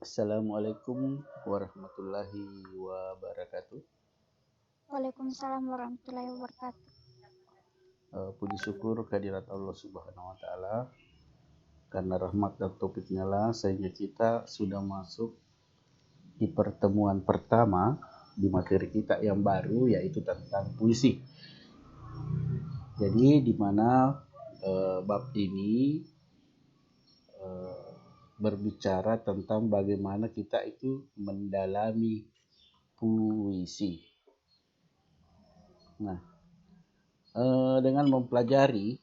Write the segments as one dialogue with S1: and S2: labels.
S1: Assalamualaikum warahmatullahi wabarakatuh.
S2: Waalaikumsalam warahmatullahi wabarakatuh.
S1: Puji syukur kehadirat Allah Subhanahu wa Ta'ala, karena rahmat dan taufiknya lah sehingga kita sudah masuk di pertemuan pertama di materi kita yang baru, yaitu tentang puisi. Jadi di mana bab ini berbicara tentang bagaimana kita itu mendalami puisi. Nah, dengan mempelajari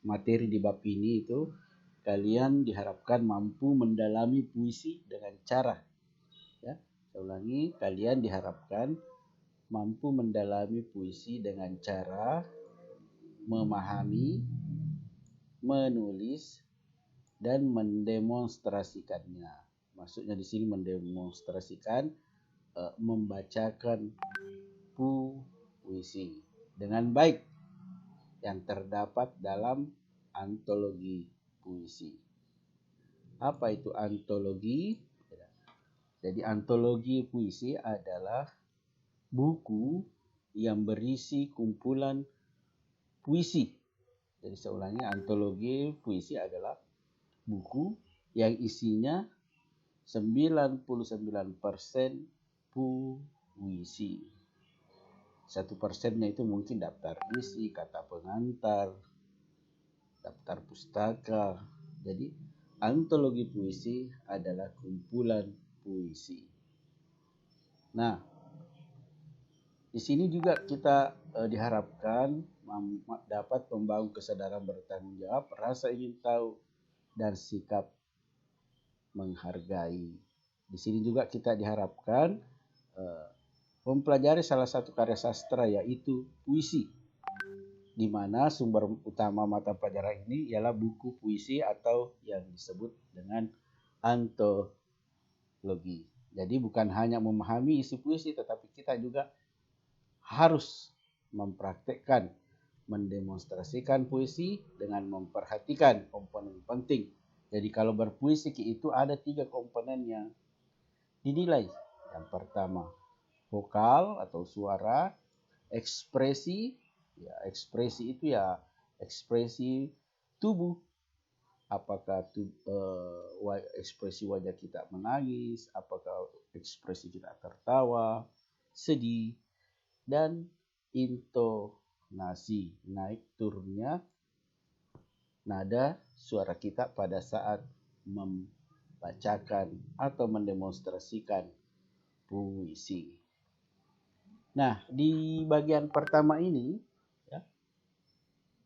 S1: materi di bab ini itu, kalian diharapkan mampu mendalami puisi dengan cara, ya, saya ulangi, kalian diharapkan mampu mendalami puisi dengan cara memahami, menulis, dan mendemonstrasikannya. Maksudnya di sini mendemonstrasikan, membacakan puisi dengan baik yang terdapat dalam antologi puisi. Apa itu antologi? Jadi antologi puisi adalah buku yang berisi kumpulan puisi. Jadi saya ulangi, antologi puisi adalah buku yang isinya 99% puisi. 1%-nya itu mungkin daftar isi, kata pengantar, daftar pustaka. Jadi antologi puisi adalah kumpulan puisi. Nah, di sini juga kita diharapkan dapat membangun kesadaran bertanggung jawab, rasa ingin tahu, dan sikap menghargai. Di sini juga kita diharapkan mempelajari salah satu karya sastra, yaitu puisi, di mana sumber utama mata pelajaran ini ialah buku puisi atau yang disebut dengan antologi. Jadi bukan hanya memahami isi puisi, tetapi kita juga harus mempraktekkan, mendemonstrasikan puisi dengan memperhatikan komponen penting. Jadi kalau berpuisi itu ada 3 komponen yang dinilai. Yang pertama, vokal atau suara, ekspresi. Ya, ekspresi itu ya ekspresi tubuh. Apakah ekspresi wajah kita menangis, apakah ekspresi kita tertawa, sedih, dan intonasi, naik turunnya nada suara kita pada saat membacakan atau mendemonstrasikan puisi. Nah, di bagian pertama ini,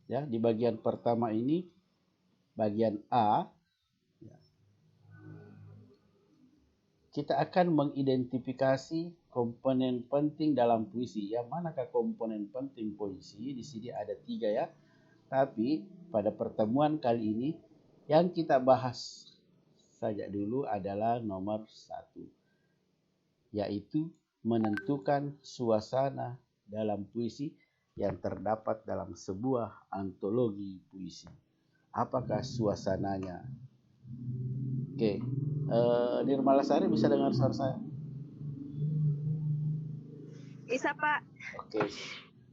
S1: di bagian pertama ini, bagian A, kita akan mengidentifikasi komponen penting dalam puisi. Yang manakah komponen penting puisi? Di sini ada 3 ya. Tapi pada pertemuan kali ini yang kita bahas saja dulu adalah nomor 1, yaitu menentukan suasana dalam puisi yang terdapat dalam sebuah antologi puisi. Apakah suasananya? Oke, Nirmalasari bisa dengar suara saya?
S2: Bisa, Pak.
S1: Oke,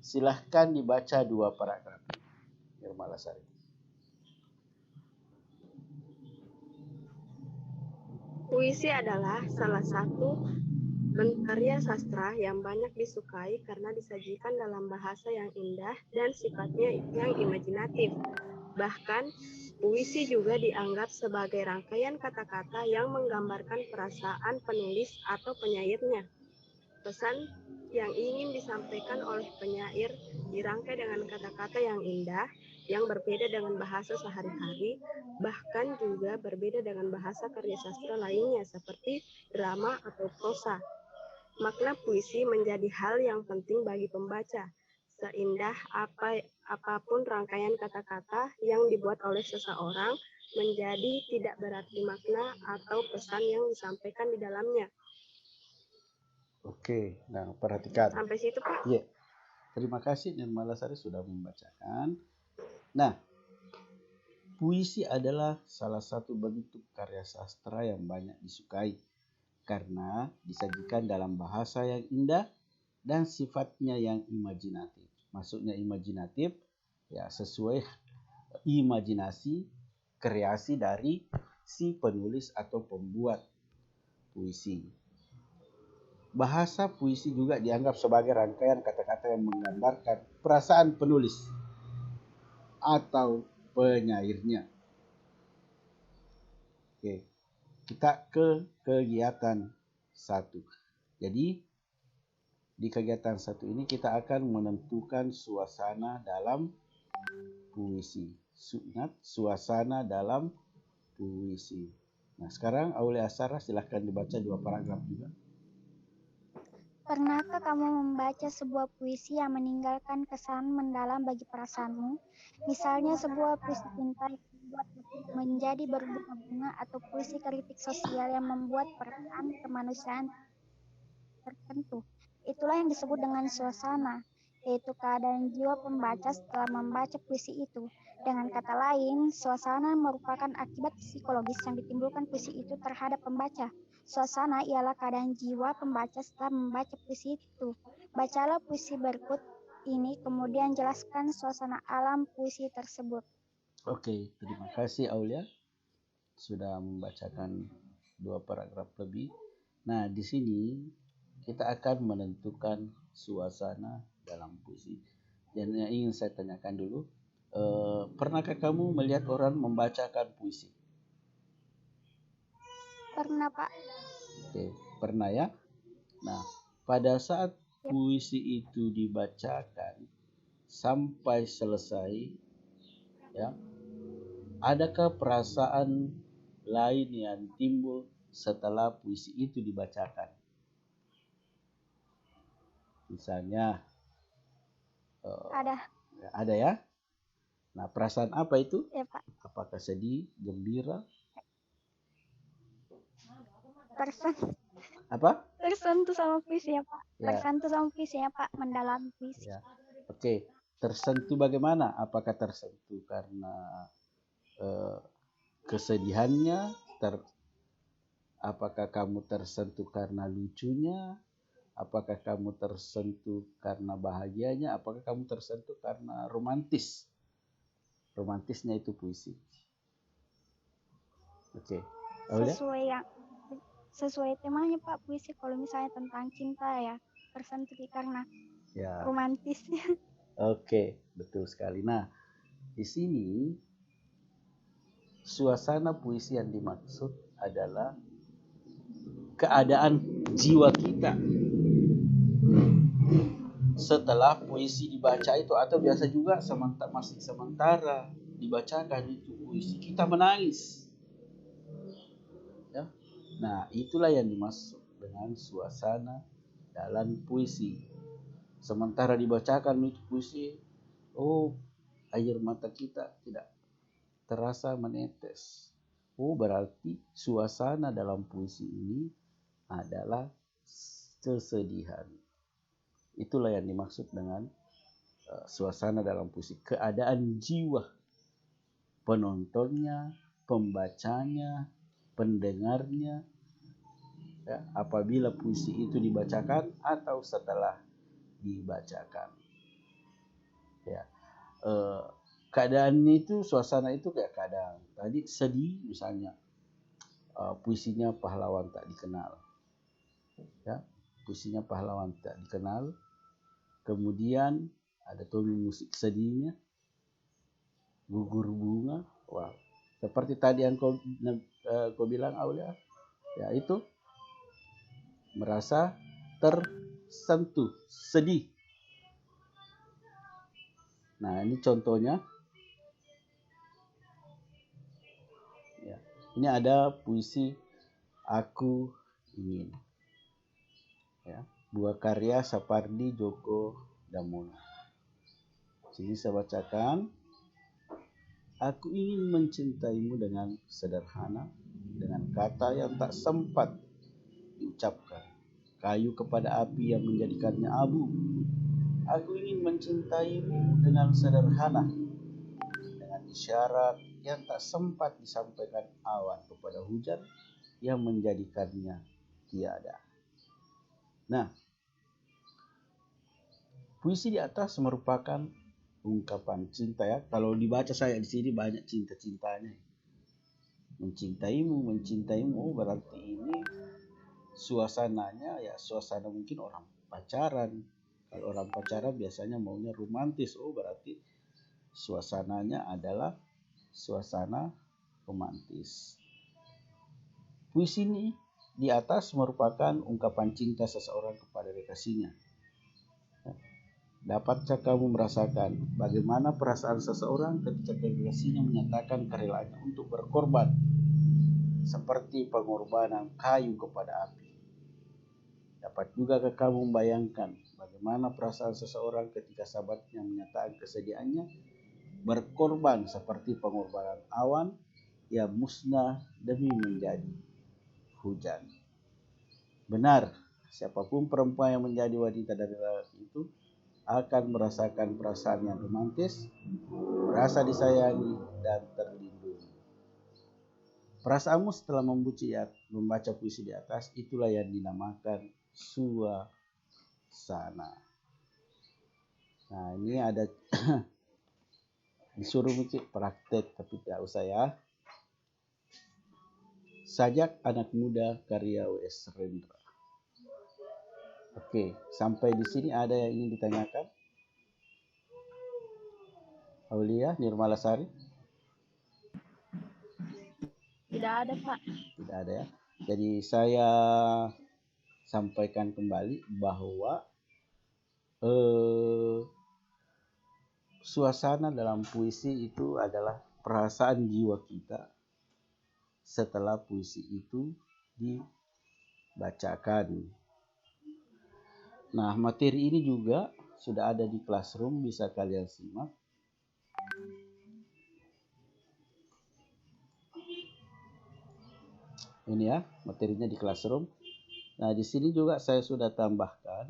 S1: silahkan dibaca 2 paragraf, Nirmalasari.
S2: Puisi adalah salah satu bentuk karya sastra yang banyak disukai karena disajikan dalam bahasa yang indah dan sifatnya yang imajinatif. Bahkan, puisi juga dianggap sebagai rangkaian kata-kata yang menggambarkan perasaan penulis atau penyairnya. Pesan yang ingin disampaikan oleh penyair dirangkai dengan kata-kata yang indah, yang berbeda dengan bahasa sehari-hari, bahkan juga berbeda dengan bahasa karya sastra lainnya seperti drama atau prosa. Makna puisi menjadi hal yang penting bagi pembaca. Seindah apapun rangkaian kata-kata yang dibuat oleh seseorang, menjadi tidak berarti makna atau pesan yang disampaikan di dalamnya.
S1: Oke, nah perhatikan.
S2: Sampai situ, Pak.
S1: Iya. Terima kasih Nirmalasari sudah membacakan. Nah, puisi adalah salah satu bentuk karya sastra yang banyak disukai karena disajikan dalam bahasa yang indah dan sifatnya yang imajinatif. Maksudnya imajinatif ya sesuai imajinasi kreasi dari si penulis atau pembuat puisi. Bahasa puisi juga dianggap sebagai rangkaian kata-kata yang menggambarkan perasaan penulis atau penyairnya. Oke, kita ke kegiatan 1. Jadi di kegiatan 1 ini kita akan menentukan suasana dalam puisi. Ingat, suasana dalam puisi. Nah, sekarang Aulia Sarah silahkan dibaca 2 paragraf juga.
S3: Pernahkah kamu membaca sebuah puisi yang meninggalkan kesan mendalam bagi perasaanmu? Misalnya sebuah puisi cinta yang membuat menjadi berbunga-bunga atau puisi kritik sosial yang membuat perasaan kemanusiaan tertentu. Itulah yang disebut dengan suasana, yaitu keadaan jiwa pembaca setelah membaca puisi itu. Dengan kata lain, suasana merupakan akibat psikologis yang ditimbulkan puisi itu terhadap pembaca. Suasana ialah keadaan jiwa pembaca setelah membaca puisi itu. Bacalah puisi berikut ini, kemudian jelaskan suasana alam puisi tersebut.
S1: Oke, terima kasih Aulia sudah membacakan 2 paragraf lebih. Nah, di sini kita akan menentukan suasana dalam puisi. Dan yang ingin saya tanyakan dulu, pernahkah kamu melihat orang membacakan puisi?
S3: Pernah, Pak.
S1: Oke, pernah ya. Nah, pada saat puisi itu dibacakan sampai selesai, ya, adakah perasaan lain yang timbul setelah puisi itu dibacakan? Misalnya, ada ya. Nah, perasaan apa itu?
S3: Ya, Pak.
S1: Apakah sedih, gembira? Apa?
S3: Tersentuh sama puisi ya, Pak. Ya. Tersentuh sama puisi ya, Pak. Mendalam puisi.
S1: Ya. Oke. Tersentuh bagaimana? Apakah tersentuh karena kesedihannya? Apakah kamu tersentuh karena lucunya? Apakah kamu tersentuh karena bahagianya? Apakah kamu tersentuh karena romantis? Romantisnya itu puisi. Oke.
S3: Sesuai temanya Pak, puisi kalau misalnya tentang cinta ya tersentuh karena romantisnya.
S1: Oke, betul sekali. Nah, di sini suasana puisi yang dimaksud adalah keadaan jiwa kita setelah puisi dibaca itu, atau biasa juga masih sementara dibacakan itu puisi kita menangis. Ya. Nah, itulah yang dimaksud dengan suasana dalam puisi. Sementara dibacakan itu puisi, air mata kita tidak terasa menetes. Berarti suasana dalam puisi ini adalah kesedihan. Itulah yang dimaksud dengan suasana dalam puisi. Keadaan jiwa penontonnya, pembacanya, pendengarnya, ya, apabila puisi itu dibacakan atau setelah dibacakan. Ya, keadaan itu, suasana itu kayak kadang tadi sedih misalnya, puisinya Pahlawan Tak Dikenal. Ya, puisinya Pahlawan Tak Dikenal. Kemudian ada tone musik sedihnya, Gugur Bunga. Wow, seperti tadi yang kau bilang Aulia, ya itu merasa tersentuh, sedih. Nah, ini contohnya. Ya, ini ada puisi Aku Ingin. Ya, buah karya Sapardi Djoko Damono. Sini saya bacakan. Aku ingin mencintaimu dengan sederhana, dengan kata yang tak sempat diucapkan, kayu kepada api yang menjadikannya abu. Aku ingin mencintaimu dengan sederhana, dengan isyarat yang tak sempat disampaikan awan kepada hujan yang menjadikannya tiada. Nah, puisi di atas merupakan ungkapan cinta ya. Kalau dibaca saya di sini banyak cinta-cintanya. Mencintaimu, mencintaimu berarti ini suasananya ya suasana mungkin orang pacaran. Kalau orang pacaran biasanya maunya romantis. Berarti suasananya adalah suasana romantis. Puisi ini di atas merupakan ungkapan cinta seseorang kepada kekasihnya. Dapatkah kamu merasakan bagaimana perasaan seseorang ketika kekasihnya menyatakan kerelaannya untuk berkorban, seperti pengorbanan kayu kepada api? Dapat juga kamu membayangkan bagaimana perasaan seseorang ketika sahabatnya menyatakan kesediaannya berkorban seperti pengorbanan awan yang musnah demi menjadi hujan? Benar, siapapun perempuan yang menjadi wanita dari lelaki itu akan merasakan perasaan yang romantis, merasa disayangi dan terlindungi. Perasaanmu setelah membaca puisi di atas itulah yang dinamakan suasana. Nah, ini ada disuruh bikin praktek tapi tidak usah ya. Sajak anak muda karya W.S. Rendra. Oke, sampai di sini ada yang ingin ditanyakan? Aulia Nirmalasari?
S2: Tidak ada, Pak.
S1: Tidak ada ya. Jadi saya sampaikan kembali bahwa suasana dalam puisi itu adalah perasaan jiwa kita setelah puisi itu dibacakan. Nah, materi ini juga sudah ada di Classroom, bisa kalian simak. Ini ya, materinya di Classroom. Nah, di sini juga saya sudah tambahkan.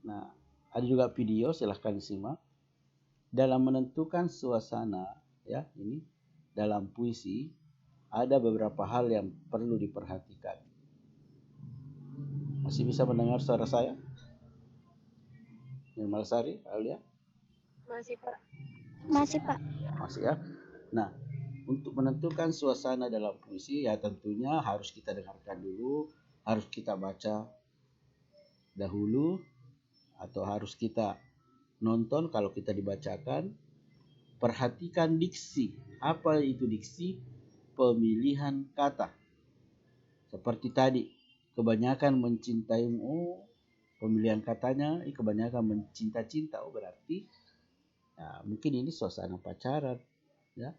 S1: Nah, ada juga video, silahkan disimak. Dalam menentukan suasana, ya, ini dalam puisi ada beberapa hal yang perlu diperhatikan. Masih bisa mendengar suara saya? Nirmalasari, Aulia?
S2: Masih, Pak.
S3: Masih, Pak.
S1: Masih ya. Nah, untuk menentukan suasana dalam puisi ya tentunya harus kita dengarkan dulu, harus kita baca dahulu, atau harus kita nonton kalau kita dibacakan. Perhatikan diksi. Apa itu diksi? Pemilihan kata. Seperti tadi, kebanyakan mencintaimu, pemilihan katanya kebanyakan mencinta-cinta, berarti ya, mungkin ini suasana pacaran ya.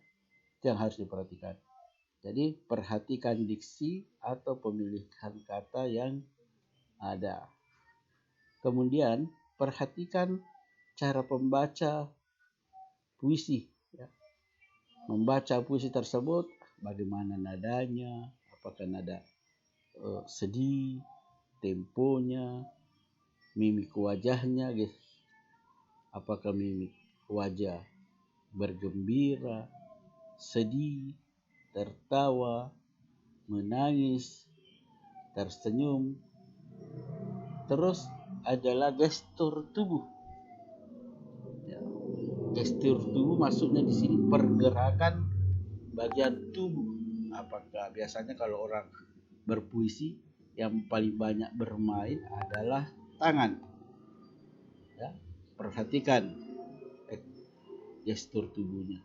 S1: Itu yang harus diperhatikan. Jadi perhatikan diksi atau pemilihan kata yang ada. Kemudian perhatikan cara pembaca puisi ya. Membaca puisi tersebut bagaimana nadanya, apakah nada sedih, temponya, mimik wajahnya, guys. Apakah mimik wajah bergembira, sedih, tertawa, menangis, tersenyum. Terus adalah gestur tubuh. Ya. Gestur tubuh maksudnya di sini pergerakan bagian tubuh. Apakah biasanya kalau orang berpuisi yang paling banyak bermain adalah tangan. Ya, perhatikan gestur tubuhnya.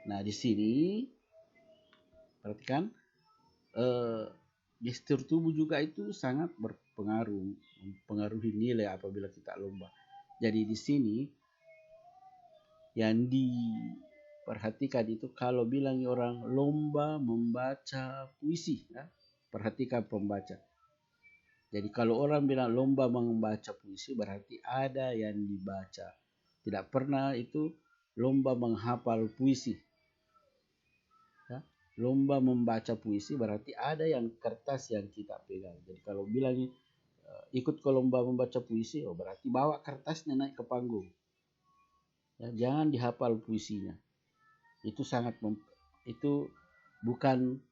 S1: Nah, di sini perhatikan gestur tubuh juga itu sangat berpengaruh, mempengaruhi nilai apabila kita lomba. Jadi di sini yang diperhatikan itu kalau bilang orang lomba membaca puisi, ya, perhatikan pembaca. Jadi kalau orang bilang lomba membaca puisi berarti ada yang dibaca. Tidak pernah itu lomba menghafal puisi. Ya, lomba membaca puisi berarti ada yang kertas yang kita pegang. Jadi kalau bilang ikut ke lomba membaca puisi, berarti bawa kertasnya naik ke panggung. Ya, jangan dihafal puisinya. Itu itu bukan,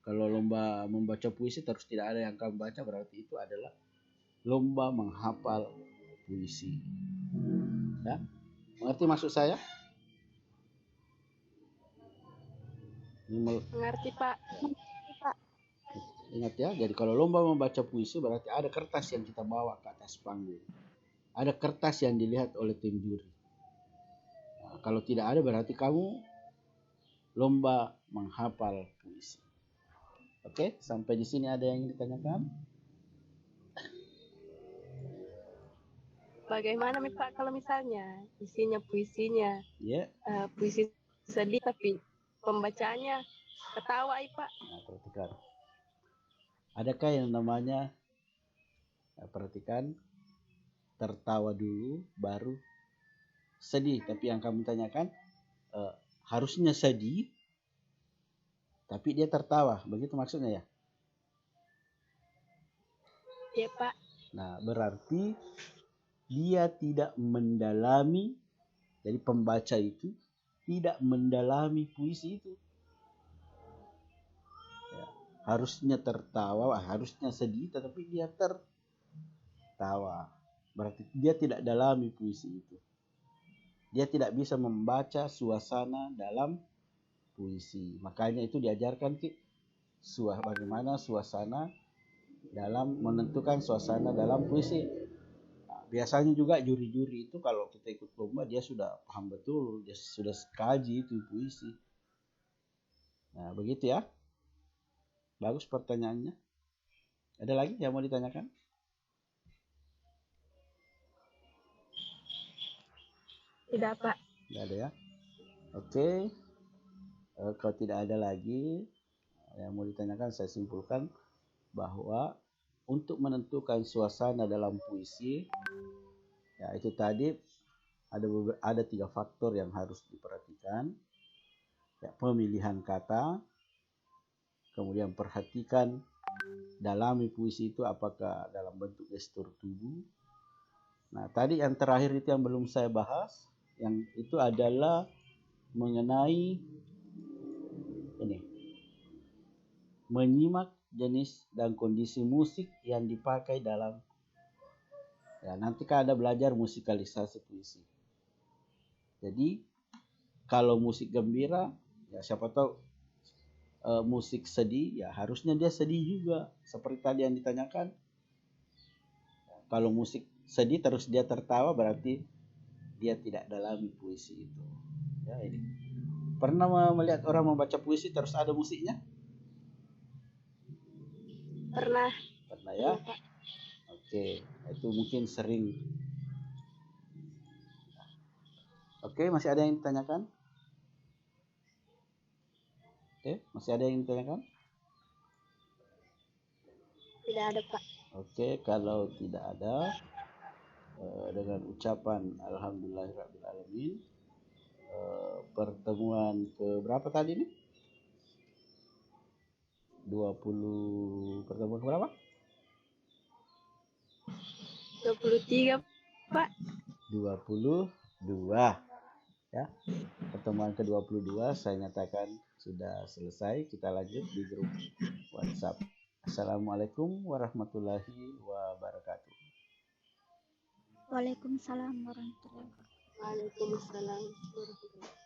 S1: kalau lomba membaca puisi terus tidak ada yang kamu baca, berarti itu adalah lomba menghafal puisi. Ya, mengerti maksud saya?
S2: Mengerti, Pak.
S1: Ingat ya, jadi kalau lomba membaca puisi berarti ada kertas yang kita bawa ke atas panggung. Ada kertas yang dilihat oleh tim juri. Nah, kalau tidak ada berarti kamu lomba menghafal puisi. Oke, sampai di sini ada yang ingin ditanyakan?
S2: Bagaimana nih Pak kalau misalnya isinya puisinya puisi sedih tapi pembacaannya ketawa Pak?
S1: Nah, perhatikan. Adakah yang namanya, perhatikan, tertawa dulu baru sedih? Tapi yang kamu tanyakan harusnya sedih tapi dia tertawa, begitu maksudnya ya?
S2: Iya Pak.
S1: Nah, berarti dia tidak mendalami, jadi pembaca itu tidak mendalami puisi itu. Ya, harusnya tertawa, harusnya sedih, tetapi dia tertawa. Berarti dia tidak dalami puisi itu. Dia tidak bisa membaca suasana dalam puisi. Makanya itu diajarkan bagaimana suasana dalam menentukan suasana dalam puisi. Biasanya juga juri-juri itu kalau kita ikut lomba dia sudah paham betul, dia sudah kaji itu puisi. Nah, begitu ya. Bagus pertanyaannya. Ada lagi yang mau ditanyakan?
S2: Tidak Pak.
S1: Tidak ada ya. Oke. Kalau tidak ada lagi yang mau ditanyakan, saya simpulkan bahwa untuk menentukan suasana dalam puisi, ya itu tadi ada 3 faktor yang harus diperhatikan. Ya, pemilihan kata, kemudian perhatikan dalami puisi itu apakah dalam bentuk gestur tubuh. Nah, tadi yang terakhir itu yang belum saya bahas, yang itu adalah mengenai ini, menyimak jenis dan kondisi musik yang dipakai dalam, ya nanti kan ada belajar musikalisasi puisi. Jadi kalau musik gembira, ya siapa tahu musik sedih, ya harusnya dia sedih juga seperti tadi yang ditanyakan. Kalau musik sedih terus dia tertawa berarti dia tidak dalami puisi itu. Ya, ini pernah melihat orang membaca puisi terus ada musiknya?
S2: Pernah
S1: ya. Oke, itu mungkin sering. Oke, masih ada yang ditanyakan? Oke, masih ada yang ditanyakan?
S2: Tidak ada Pak.
S1: Oke, kalau tidak ada, dengan ucapan alhamdulillahirrahmanirrahim, pertemuan ke berapa tadi nih? 20, pertemuan ke berapa?
S2: 23 Pak.
S1: 22 ya. Pertemuan ke-22 saya nyatakan sudah selesai. Kita lanjut di grup WhatsApp. Assalamualaikum warahmatullahi wabarakatuh.
S3: Waalaikumsalam warahmatullahi wabarakatuh.
S2: Waalaikumsalam warahmatullahi wabarakatuh.